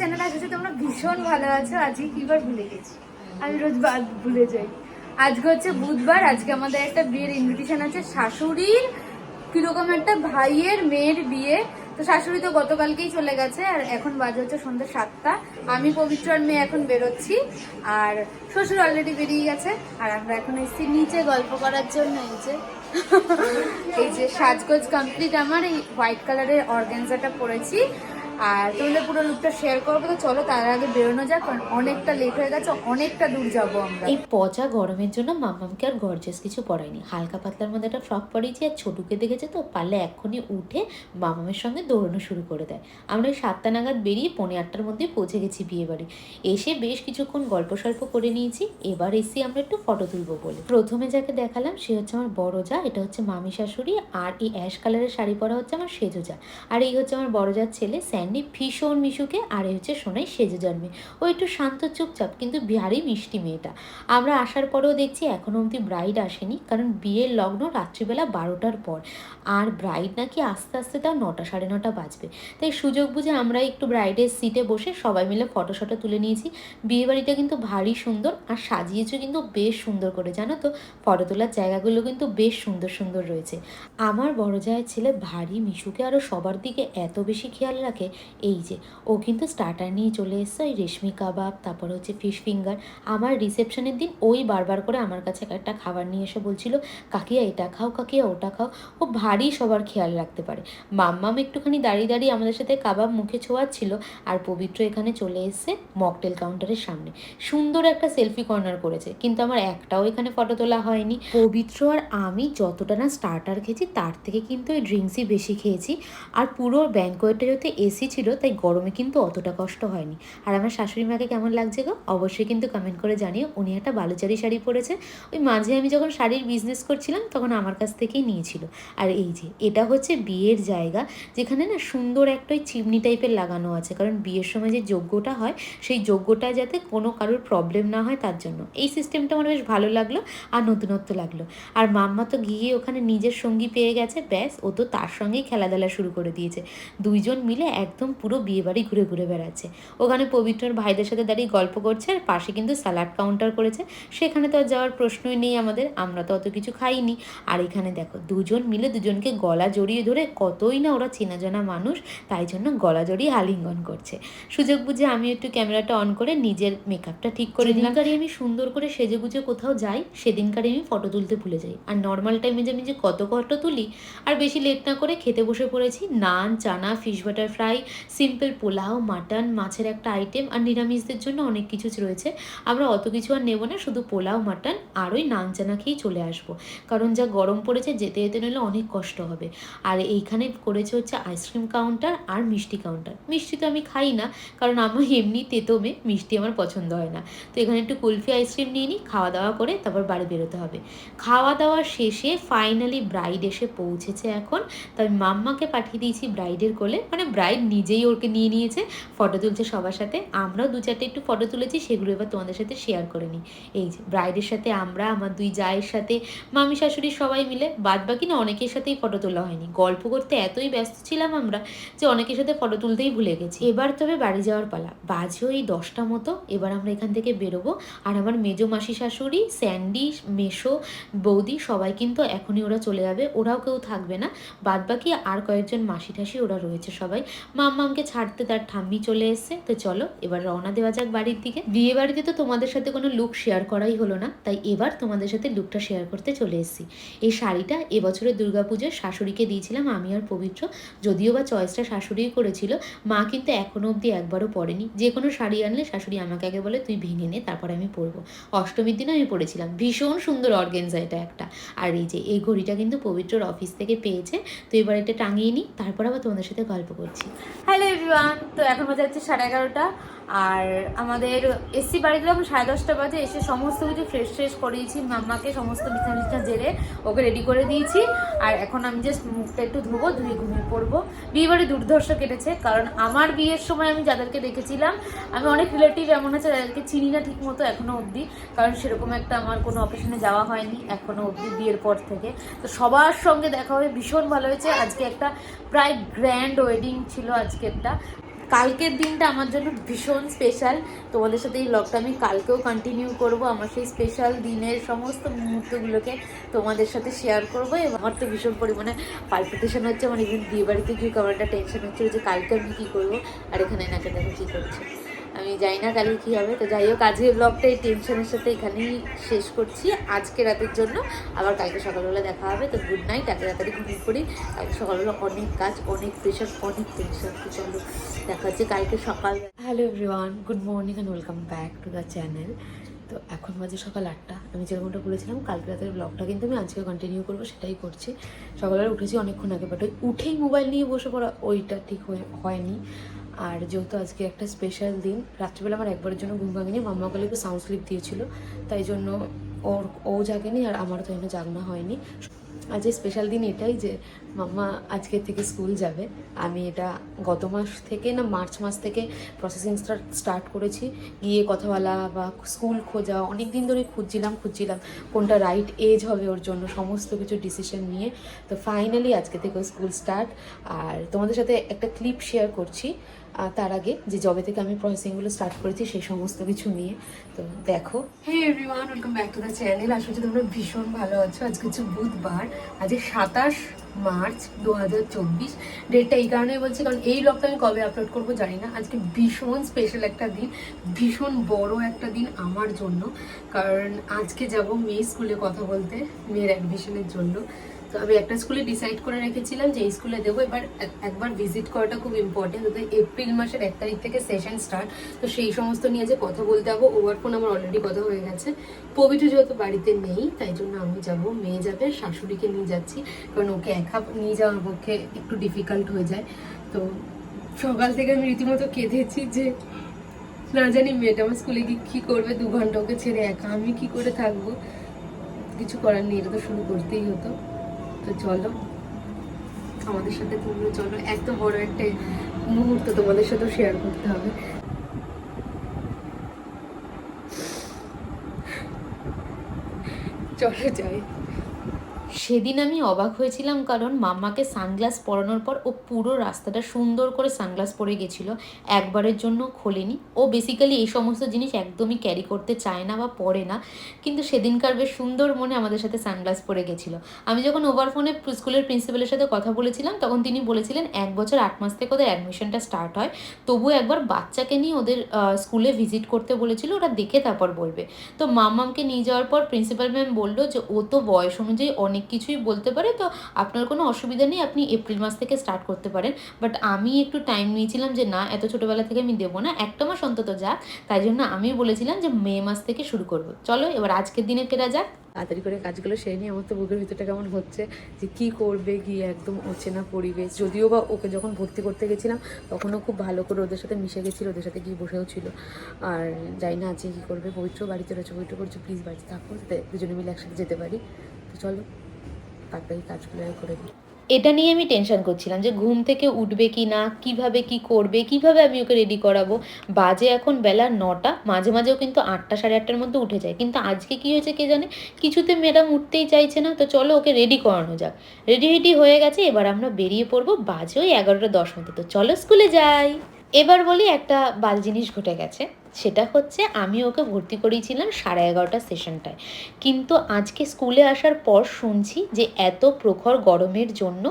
চ্যানেলে আসছে তোমরা ভীষণ ভালো আছো। আজকে কিবার ভুলে গেছি, আমি রোজ ভুলে যাই। আজকে হচ্ছে বুধবার, আজকে আমাদের একটা বিয়ের ইনভিটেশন আছে শাশুড়ির, কিরকম একটা ভাইয়ের মেয়ের বিয়ে। তো শাশুড়ি তো গতকালকেই চলে গেছে, আর এখন বাজে হচ্ছে সন্ধ্যে 7টা। আমি পবিত্র আর মেয়ে এখন বেরোচ্ছি, আর শ্বশুর অলরেডি বেরিয়ে গেছে। আর আমরা এখন এসেছি নিচে গল্প করার জন্য। এই যে সাজগোজ কমপ্লিট আমার, এই হোয়াইট কালারের অর্গানজাটা পরেছি, আর তোমাদের পুরো লুকটা শেয়ার করবো। তো চলো তার আগে বেরোনো যাক, কারণ অনেকটা লেট হয়ে গেছে, অনেকটা দূর যাবো আমরা। এই পচা গরমের জন্য মাম্মামকে আর গর্জাস কিছু পরাইনি, হালকা পাতলার মধ্যে একটা ফ্রক পরিয়েছি। আর ছোটুকে দেখেছে তো, পারলে এক্ষুনি উঠে মামামের সঙ্গে দৌড়ানো শুরু করে দেয়। আমরা ওই 7টা নাগাদ বেরিয়ে 7:45-টার মধ্যে পৌঁছে গেছি বিয়ে বাড়ি। এসে বেশ কিছুক্ষণ গল্প সল্প করে নিয়েছি। এবার এসে আমরা একটু ফটো তুলবো বলে প্রথমে যাকে দেখালাম সে হচ্ছে আমার বড় যা, এটা হচ্ছে মামি শাশুড়ি। আর এই অ্যাশ কালারের শাড়ি পরা হচ্ছে আমার সেজো যা। আর এই হচ্ছে আমার বড় যার ছেলে স্যান্ডি, ভীষণ মিশুকে। আর এই হচ্ছে সোনাই, সেজো যার মেয়ে। ও একটু শান্ত চুপচাপ কিন্তু ভারী মিষ্টি মেয়েটা। আমরা আসার পরেও দেখছি এখনো অবধি ব্রাইড আসেনি, কারণ বিয়ের লগ্ন রাত্রিবেলা 12টার পর। আর ব্রাইড নাকি আস্তে আস্তে তাও 9টা, 9:30 বাজবে। তাই সুযোগ বুঝে আমরা একটু ব্রাইডের সিটে বসে সবাই মিলে ফটো শটো তুলে নিয়েছি। বিয়ে বাড়িটা কিন্তু ভারী সুন্দর, আর সাজিয়েছে কিন্তু বেশ সুন্দর করে, জানো তো। ফটো তোলার জায়গাগুলো কিন্তু বেশ সুন্দর সুন্দর রয়েছে। আমার বড় জায়ের ছেলে ভারী মিশুকে আরও সবার দিকে এত বেশি খেয়াল রাখে। এই যে ও কিন্তু স্টার্টার নিয়ে চলে এসছে, ওই রেশমি কাবাব, তারপর হচ্ছে ফিশ ফিঙ্গার। আমার রিসেপশনের দিন ওই বারবার করে আমার কাছে একটা খাবার নিয়ে এসে বলছিল, কাকিয়া এটা খাও, কাকিয়া ওটা খাও। ও ভারী সবার খেয়াল রাখতে পারে। মাম্মাম একটুখানি দাঁড়িয়ে দাঁড়িয়ে আমাদের সাথে কাবাব মুখে ছোঁয়াচ্ছিল, আর পবিত্র এখানে চলে এসছে মকটেল কাউন্টারের সামনে। সুন্দর একটা সেলফি কর্নার করেছে, কিন্তু আমার একটাও এখানে ফটো তোলা হয়নি। পবিত্র আর আমি যতটা না স্টার্টার খেয়েছি, তার থেকে কিন্তু ওই ড্রিঙ্কসই বেশি খেয়েছি। আর পুরো ব্যাঙ্কোয়েটে যেহেতু এসি ছিল, তাই গরমে কিন্তু অতটা কষ্ট হয়নি। আর আমার শাশুড়ি মাকে কেমন লাগছে গো, অবশ্যই কিন্তু কমেন্ট করে জানিও। উনি একটা বালুচারি শাড়ি পরেছে, ওই মাঝে আমি যখন শাড়ির বিজনেস করছিলাম তখন আমার কাছ থেকেই নিয়েছিল। আর এই যে এটা হচ্ছে বিয়ের জায়গা, যেখানে না সুন্দর একটা ওই চিমনি টাইপের লাগানো আছে, কারণ বিয়ের সময় যে যজ্ঞটা হয় সেই যজ্ঞটা যাতে কোনো কারোর প্রবলেম না হয় তার জন্য। এই সিস্টেমটা আমার বেশ ভালো লাগলো আর নতুনত্ব লাগলো। আর মাম্মা তো গিয়ে ওখানে নিজের সঙ্গী পেয়ে গেছে, ব্যাস ও তো তার সঙ্গেই খেলাধুলা শুরু করে দিয়েছে। দুইজন মিলে একদম পুরো বিয়ে বাড়ি ঘুরে ঘুরে বেড়াচ্ছে। ওখানে পবিত্রর ভাইদের সাথে দাঁড়িয়ে গল্প করছে, আর পাশে কিন্তু স্যালাড কাউন্টার করেছে। সেখানে তো আর যাওয়ার প্রশ্নই নেই আমাদের, আমরা তো অত কিছু খাইনি। আর এখানে দেখো দুজন মিলে দুজনকে গলা জড়িয়ে ধরে, কতই না ওরা চেনা জানা মানুষ, তাই জন্য গলা জড়িয়ে আলিঙ্গন করছে। সুযোগ বুঝে আমি একটু ক্যামেরাটা অন করে নিজের মেকআপটা ঠিক করে দিলাম। আমি সুন্দর করে সেজে গুজে কোথাও যাই, সেদিনকারে আমি ফটো তুলতে ভুলে যাই। আর নর্মাল টাইমে যে আমি যে কত ফটো তুলি। আর বেশি লেট না করে খেতে বসে পড়েছি। Naan, chana, fish butter fry, simple pulao, mutton, মাছের একটা আইটেম, আর নিরামিষদের জন্য অনেক কিছু রয়েছে। আমরা অত কিছু আর নেবো না, শুধু পোলাও, মাটন আর ওই নান চানা খেয়েই চলে আসবো, কারণ যা গরম পড়েছে যেতে যেতে নইলে অনেক কষ্ট হবে। আর এইখানে করেছে হচ্ছে আইসক্রিম কাউন্টার আর মিষ্টি কাউন্টার। মিষ্টি তো আমি খাই না, কারণ আমার এমনি তেতোমে, মিষ্টি আমার পছন্দ হয় না। তো এখানে একটু কুলফি আইসক্রিম নিয়ে নিই, খাওয়া দাওয়া করে তারপর বাড়ি বেরোতে হবে। খাওয়া দাওয়া শেষে ফাইনালি ব্রাইড এসে পৌঁছেছে এখন। তাই মাম্মাকে পাঠিয়ে দিয়েছি ব্রাইডের কোলে, মানে ব্রাইড নিজেই ওকে নিয়ে নিয়েছে, ফটো তুলছে সবার সাথে। আমরাও 2-4টে একটু ফটো তুলেছি, সেগুলো এবার তোমাদের সাথে শেয়ার করে নিই। এই যে ব্রাইডের সাথে আমরা, আমার 2 জায়ের সাথে, মামি শাশুড়ি সবাই মিলে। বাদ বাকি না অনেকের সাথেই ফটো তোলা হয়নি, গল্প করতে এতই ব্যস্ত ছিলাম আমরা যে অনেকের সাথে ফটো তুলতেই ভুলে গেছি। এবার তবে বাড়ি যাওয়ার পালা, বাজে ওই 10টা মতো। এবার আমরা এখান থেকে বেরোবো। আর আমার মেজো মাসি শাশুড়ি, স্যান্ডি, মেশো, বৌদি সবাই কিন্তু এখনই ওরা চলে যাবে, ওরাও কেউ থাকবে না। বাদ বাকি আর কয়েকজন মাসি ঠাসি ওরা রয়েছে সবাই। মাম্মামকে ছাড়তে তার ঠাম্মি চলে এসছে। তো চলো এবার রওনা দেওয়া যাক বাড়ির দিকে। বিয়ে বাড়িতে তো তোমাদের সাথে কোনো লুক শেয়ার করাই হলো না, তাই এবার তোমাদের সাথে লুকটা শেয়ার করতে চলে এসেছি। এই শাড়িটা এবছরের দুর্গাপুজোর শাশুড়িকে দিয়েছিলাম আমি আর পবিত্র, যদিও বা চয়েসটা শাশুড়িই করেছিল। মা কিন্তু এখনো অবধি একবারও পরেনি। যে কোনো শাড়ি আনলে শাশুড়ি আমাকে আগে বলে তুই ভেঙে নে, তারপরে আমি পরবো। অষ্টমীর দিনে আমি পরেছিলাম, ভীষণ সুন্দর অর্গেনজা এটা একটা। আর এই যে এই ঘড়িটা কিন্তু পবিত্রর অফিস থেকে পেয়েছে। তো এবার এটা টাঙিয়ে নিই, তারপর আবার তোমাদের সাথে গল্প করছি। হ্যালো এভরিওয়ান, তো এখন বাজে হচ্ছে 11:30, আর আমাদের এসি বাড়িতে যখন 10:30 বাজে, এসে সমস্ত কিছু ফ্রেশ করিয়েছি মাম্মাকে, সমস্ত বিছানা জেরে ওকে রেডি করে দিয়েছি। আর এখন আমি জাস্ট মুখটা একটু ধুবো, ধুয়ে ঘুমিয়ে পড়বো। বিয়ে বাড়ি দুর্ধর্ষ কেটেছে, কারণ আমার বিয়ের সময় আমি যাদেরকে দেখেছিলাম, আমি অনেক রিলেটিভ এমন আছে যাদেরকে চিনি না ঠিক মতো এখনো অবধি, কারণ সেরকম একটা আমার কোনো অকেশনে যাওয়া হয়নি এখনো অবধি বিয়ের পর থেকে। তো সবার সঙ্গে দেখা হয়ে ভীষণ ভালো হয়েছে। আজকে একটা প্রায় গ্র্যান্ড ওয়েডিং ছিল আজকে একটা। কালকের দিনটা আমার জন্য ভীষণ স্পেশাল। তোমাদের সাথে এই ব্লগটা আমি কালকেও কন্টিনিউ করব। আমার সেই স্পেশাল দিনের সমস্ত মুহূর্তগুলোকে তোমাদের সাথে শেয়ার করবো। এবং আমার তো ভীষণ পরিমাণে পালপিটেশন হচ্ছে, আমার ইভেন বিয়ে বাড়িতে গিয়ে কেমন একটা টেনশন হচ্ছে যে কালকে আমি কী করবো, আর এখানে নাকে দেখো কী করছে। আমি জানি না কালকে কী হবে। তো যাই হোক, আজকের ব্লগটা এই টেনশনের সাথে এখানেই শেষ করছি আজকে রাতের জন্য। আবার কালকে সকালবেলা দেখা হবে। তো গুড নাইট, আগে রাতারি ঘুমিয়ে পড়ি। কালকে সকালবেলা অনেক কাজ, অনেক প্রেশার, অনেক টেনশন। তো চলো দেখা হচ্ছে কালকে সকাল। Hello everyone, good morning and welcome back to the channel. তো এখন বাজে সকাল 8টা। আমি যেরকমটা বলেছিলাম কালকে রাতের ব্লগটা কিন্তু আমি আজকে কন্টিনিউ করবো, সেটাই করছি। সকালবেলা উঠেছি অনেকক্ষণ আগে, বাট ওই উঠেই মোবাইল নিয়ে বসে পড়া ওইটা ঠিক হয়নি। আর যেহেতু আজকে একটা স্পেশাল দিন, রাত্রিবেলা আমার একবারের জন্য ঘুম ভাঙেনি। মাম্মা কালে একটু সাউন্ড স্লিপ দিয়েছিল, তাই জন্য ও জাগেনি আর আমারও তো এনে জাগনা হয়নি। আজ স্পেশাল দিন এটাই যে মাম্মা আজকে থেকে স্কুল যাবে। আমি এটা গত মাস থেকে না মার্চ মাস থেকে প্রসেসিং স্টার্ট করেছি। গিয়ে কথা বলা বা স্কুল খোঁজা, অনেক দিন ধরে খুঁজছিলাম কোনটা রাইট এজ হবে ওর জন্য, সমস্ত কিছু ডিসিশন নিয়ে। তো ফাইনালি আজকে থেকে স্কুল স্টার্ট। আর তোমাদের সাথে একটা ক্লিপ শেয়ার করছি তার আগে, যে জবে থেকে আমি প্রসেসিংগুলো স্টার্ট করেছি সেই সমস্ত কিছু নিয়ে। তো দেখো। Hey everyone, welcome back to the channel. আশা করছি তোমরা ভীষণ ভালো আছো। আজকে হচ্ছে বুধবার, আজকে 27 মার্চ 2024। ডেটটা এই কারণেই বলছি কারণ এই ব্লগটা আমি কবে আপলোড করবো জানি না। আজকে ভীষণ স্পেশাল একটা দিন, ভীষণ বড় একটা দিন আমার জন্য। কারণ আজকে যাব মেয়ে স্কুলে কথা বলতে, মেয়ের অ্যাডমিশনের জন্য। তো আমি একটা স্কুলে ডিসাইড করে রেখেছিলাম যে এই স্কুলে দেবো। এবার একবার ভিজিট করাটা খুব ইম্পর্টেন্ট। তো এপ্রিল মাসের 1 তারিখ থেকে সেশন স্টার্ট। তো সেই সমস্ত নিয়ে যে কথা বলতে যাবো, ওভার ফোন আমার অলরেডি কথা হয়ে গেছে। পবিত্র যেহেতু বাড়িতে নেই, তাই জন্য আমি যাব, মেয়ে যাবে, শাশুড়িকে নিয়ে যাচ্ছি। কারণ ওকে একা নিয়ে যাওয়ার পক্ষে একটু ডিফিকাল্ট হয়ে যায়। তো সকাল থেকে আমি রীতিমতো কেঁদেছি যে না জানি মেয়েটা আমার স্কুলে গিয়ে কী করবে, 2 ঘন্টা ওকে ছেড়ে একা আমি কি করে থাকবো। কিছু করার নেই, এটা তো শুরু করতেই হতো। তো চলো আমাদের সাথে, তোমরা চলো, এত বড় একটা মুহূর্ত তোমাদের সাথে শেয়ার করতে হবে। চলো যাই। সেদিন আমি অবাক হয়েছিলাম কারণ মাম্মাকে সানগ্লাস পরানোর পর ও পুরো রাস্তাটা সুন্দর করে সানগ্লাস পরে গেছিলো, একবারের জন্য খোলেনি। ও বেসিক্যালি এই সমস্ত জিনিস একদমই ক্যারি করতে চায় না বা পরে না, কিন্তু সেদিনকার বেশ সুন্দর মনে আমাদের সাথে সানগ্লাস পরে গেছিলো। আমি যখন ওভার ফোনে স্কুলের প্রিন্সিপালের সাথে কথা বলেছিলাম তখন তিনি বলেছিলেন 1 বছর 8 মাস থেকে ওদের অ্যাডমিশনটা স্টার্ট হয়, তবুও একবার বাচ্চাকে নিয়ে ওদের স্কুলে ভিজিট করতে বলেছিল, ওরা দেখে তারপর বলবে। তো মাম্মামকে নিয়ে যাওয়ার পর প্রিন্সিপাল ম্যাম বললো যে ও তো বয়স অনুযায়ী অনেক কিছুই বলতে পারে, তো আপনার কোনো অসুবিধা নেই, আপনি এপ্রিল মাস থেকে স্টার্ট করতে পারেন। বাট আমি একটু টাইম নিয়েছিলাম যে না, এত ছোটোবেলা থেকে আমি দেবো না, 1 মাস অন্তত যাক। তাই জন্য আমি বলেছিলাম যে মে মাস থেকে শুরু করব। চলো এবার আজকের দিনে ফেরা যাক। তাড়াতাড়ি করে কাজগুলো সেরে নিয়ে। আমার তো বুকের ভিতরটা কেমন হচ্ছে যে কী করবে গিয়ে, একদম অচেনা পরিবেশ। যদিও বা ওকে যখন ভর্তি করতে গেছিলাম তখনও খুব ভালো করে ওদের সাথে মিশে গেছিলো, ওদের সাথে গিয়ে বসেও ছিল। আর জানি না আজকে কী করবে। পবিত্র বাড়িতে রয়েছে, পবিত্র করছে প্লিজ বাড়িতে থাকো, যাতে দুজনে মিলে একসাথে যেতে পারি। তো চলো তাড়াতাড়ি কাজগুলো করে দিই। এটা নিয়ে আমি টেনশন করছিলাম যে ঘুম থেকে উঠবে কি না, কিভাবে কি করবে, কিভাবে আমি ওকে রেডি করাবো। বাজে এখন বেলা 9টা, মাঝে মাঝেও কিন্তু 8টা সাড়ে 8টার মধ্যে উঠে যায়, কিন্তু আজকে কি হয়েছে কে জানে, কিছুতে ম্যাডাম উঠতেই চাইছে না। তো চলো ওকে রেডি করানো যাক। রেডি হয়ে গেছে, এবার আমরা বেরিয়ে পড়বো। বাজে ওই 11টা 10 মতো। তো চলো স্কুলে যাই। এবার বলি একটা বাজে জিনিস ঘটে গেছে, সেটা হচ্ছে আমি ওকে ভর্তি করিয়েছিলাম 11:30 সেশনটায়, কিন্তু আজকে স্কুলে আসার পর শুনছি যে এত প্রখর গরমের জন্য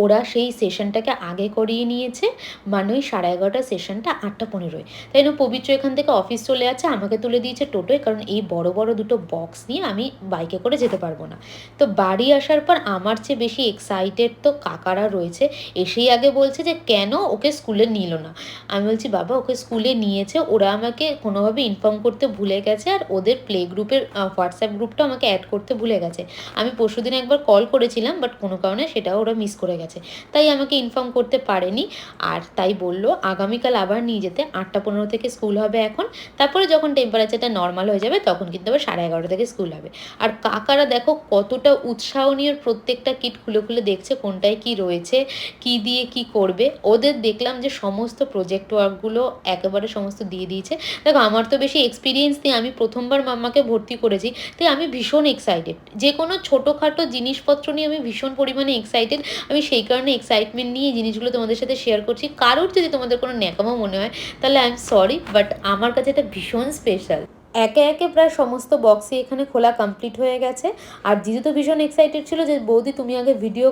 ওরা সেই সেশনটাকে আগে করিয়ে নিয়েছে, মানে ওই 11:30 সেশনটা 8টা 15-এ। তাই না পবিত্র এখান থেকে অফিস চলে যাচ্ছে, আমাকে তুলে দিয়েছে টোটোয়, কারণ এই বড় বড় দুটো বক্স নিয়ে আমি বাইকে করে যেতে পারবো না। তো বাড়ি আসার পর আমার চেয়ে বেশি এক্সাইটেড তো কাকারা রয়েছে, এসেই আগে বলছে যে কেন ওকে স্কুলে নিল না। আমি বলছি বাবা ওকে স্কুলে নিয়েছে, ওরা আমাকে কোনোভাবে ইনফর্ম করতে ভুলে গেছে, আর ওদের প্লে গ্রুপের হোয়াটসঅ্যাপ গ্রুপটা আমাকে অ্যাড করতে ভুলে গেছে। আমি পরশুদিন একবার কল করেছিলাম, বাট কোনো কারণে সেটাও ওরা মিস করে গেছে, তাই আমাকে ইনফর্ম করতে পারেনি। আর তাই বললো আগামীকাল আবার নিয়ে যেতে, 8টা 15 থেকে স্কুল হবে এখন, তারপরে যখন টেম্পারেচারটা নর্মাল হয়ে যাবে তখন কিন্তু আবার 11:30 থেকে স্কুল হবে। আর কাকারা দেখো কতটা উৎসাহ নিয়ে প্রত্যেকটা কিট খুলে খুলে দেখছে কোনটায় কি রয়েছে, কি দিয়ে কি করবে। ওদের দেখলাম যে সমস্ত প্রজেক্ট ওয়ার্কগুলো একেবারে সমস্ত দিয়ে দিয়েছে, দেখো আমার তো বেশি এক্সপিরিয়েন্স নেই, আমি প্রথমবার মাম্মাকে ভর্তি করেছি, তাই আমি ভীষণ এক্সাইটেড। যে কোনো ছোটোখাটো জিনিসপত্র নিয়ে আমি ভীষণ পরিমাণে এক্সাইটেড। আমি সেই কারণে এক্সাইটমেন্ট নিয়ে এই জিনিসগুলো তোমাদের সাথে শেয়ার করছি। কারোর যদি তোমাদের কোনো ন্যাকামো মনে হয় তাহলে আই এম সরি, বাট আমার কাছে এটা ভীষণ স্পেশাল। একে একে প্রায় সমস্ত বক্সই এখানে খোলা কমপ্লিট হয়ে গেছে। আর জিজু তো ভীষণ এক্সাইটেড ছিল যে বৌদি তুমি আগে ভিডিও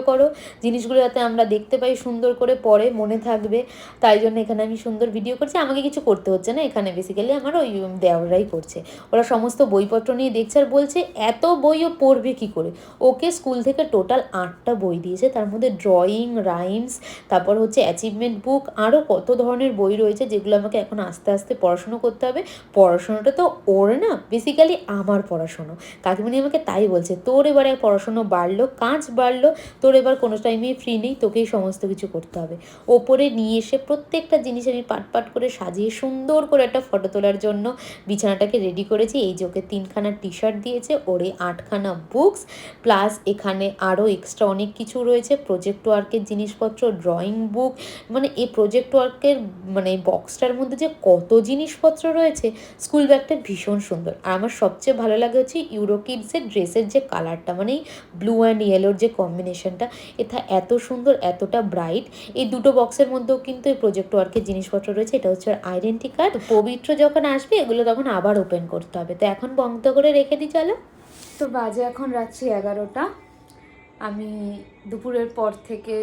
করো জিনিসগুলো যাতে আমরা দেখতে পাই সুন্দর করে, পরে মনে থাকবে। তাই জন্য এখানে আমি সুন্দর ভিডিও করছি, আমাকে কিছু করতে হচ্ছে না, এখানে বেসিক্যালি আমার ওই দেওরাই করছে। ওরা সমস্ত বইপত্র নিয়ে দেখছে আর বলছে এত বইও পড়বে কী করে। ওকে স্কুল থেকে টোটাল 8টা বই দিয়েছে, তার মধ্যে ড্রয়িং, রাইমস, তারপর হচ্ছে অ্যাচিভমেন্ট বুক, আরও কত ধরনের বই রয়েছে যেগুলো আমাকে এখন আস্তে আস্তে পড়াশুনো করতে হবে। পড়াশোনাটা তো ওর না, বেসিক্যালি আমার পড়াশুনো। কাকিমণি আমাকে তাই বলছে, তোর এবারে পড়াশুনো বাড়লো, কাজ বাড়লো, তোর এবার কোনো টাইমে ফ্রি নেই, তোকেই সমস্ত কিছু করতে হবে। ওপরে নিয়ে এসে প্রত্যেকটা জিনিস আমি পাট করে সাজিয়ে সুন্দর করে একটা ফটো তোলার জন্য বিছানাটাকে রেডি করেছি। এই যে ওকে 3খানা টি-শার্ট দিয়েছে, ওরে 8খানা বুকস, প্লাস এখানে আরও এক্সট্রা অনেক কিছু রয়েছে, প্রজেক্ট ওয়ার্কের জিনিসপত্র, ড্রয়িং বুক, মানে এই প্রজেক্ট ওয়ার্কের মানে বক্সটার মধ্যে যে কত জিনিসপত্র রয়েছে। স্কুল ব্যাগটা ভীষণ সুন্দর। আর আমার সবচেয়ে ভালো লাগে হচ্ছে ইউরো কিডসের ড্রেসের যে কালারটা, মানে ব্লু অ্যান্ড ইয়েলোর যে কম্বিনেশনটা, এটা এত সুন্দর, এতটা ব্রাইট। এই দুটো বক্সের মধ্যেও কিন্তু এই প্রজেক্ট ওয়ার্কের জিনিসপত্র রয়েছে। এটা হচ্ছে আইডেন্টি কার্ড। পবিত্র যখন আসবে এগুলো তখন আবার ওপেন করতে হবে, তো এখন বন্ধ করে রেখে দিই চলো। তো বাজে এখন রাত্রি 11টা। আমি দুপুরের পর থেকে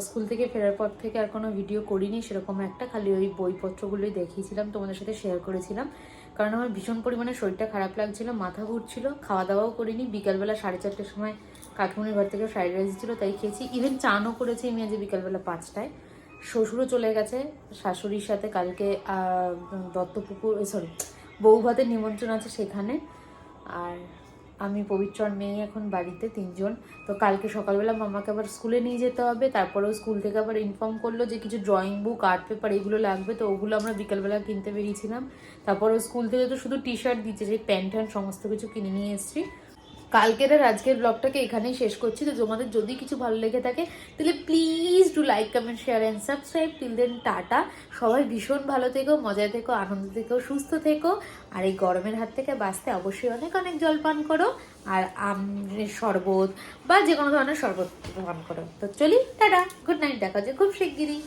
স্কুল থেকে ফেরার পর থেকে আর কোনো ভিডিও করিনি সেরকম একটা, খালি ওই বইপত্রগুলোই দেখিয়েছিলাম, তোমাদের সাথে শেয়ার করেছিলাম। কারণ আমার ভীষণ পরিমাণে শরীরটা খারাপ লাগছিল, মাথা ঘুরছিল, খাওয়া দাওয়াও করিনি। বিকালবেলা 4:30টার সময় কাকিমণির ঘর থেকে ফ্রাইড রাইস ছিল, তাই খেয়েছি। ইভেন চানও করেছি আমি আজ বিকালবেলা 5টায়। শ্বশুরও চলে গেছে শাশুড়ির সাথে, কালকে দত্তপুকুর বউ ভাতের নিমন্ত্রণ আছে সেখানে। আর আমি পবিত্র আর মেয়ে এখন বাড়িতে 3জন। তো কালকে সকালবেলা মামাকে আবার স্কুলে নিয়ে যেতে হবে, তারপরেও স্কুল থেকে আবার ইনফর্ম করলো যে কিছু ড্রয়িং বুক, আর্ট পেপার এগুলো লাগবে, তো ওগুলো আমরা বিকালবেলা কিনতে বেরিয়েছিলাম। তারপরেও স্কুল থেকে তো শুধু টি-শার্ট দিচ্ছে, সেই প্যান্ট ট্যান্ট সমস্ত কিছু কিনে নিয়ে এসেছি। কালকের আর আজকের ব্লগটাকে এখানেই শেষ করছি। তো তোমাদের যদি কিছু ভালো লেগে থাকে তাহলে please do like, comment, share and subscribe. Till then tata. সবাই ভীষণ ভালো থেকো, মজায় থেকো, আনন্দ থেকো, সুস্থ থেকো। আর এই গরমের হাত থেকে বাঁচতে অবশ্যই অনেক অনেক জল পান করো, আর আমের শরবত বা যে কোনো ধরনের শরবত পান করো। তো চলি, টাটা, গুড নাইট, দেখা যায় খুব শিগগিরই।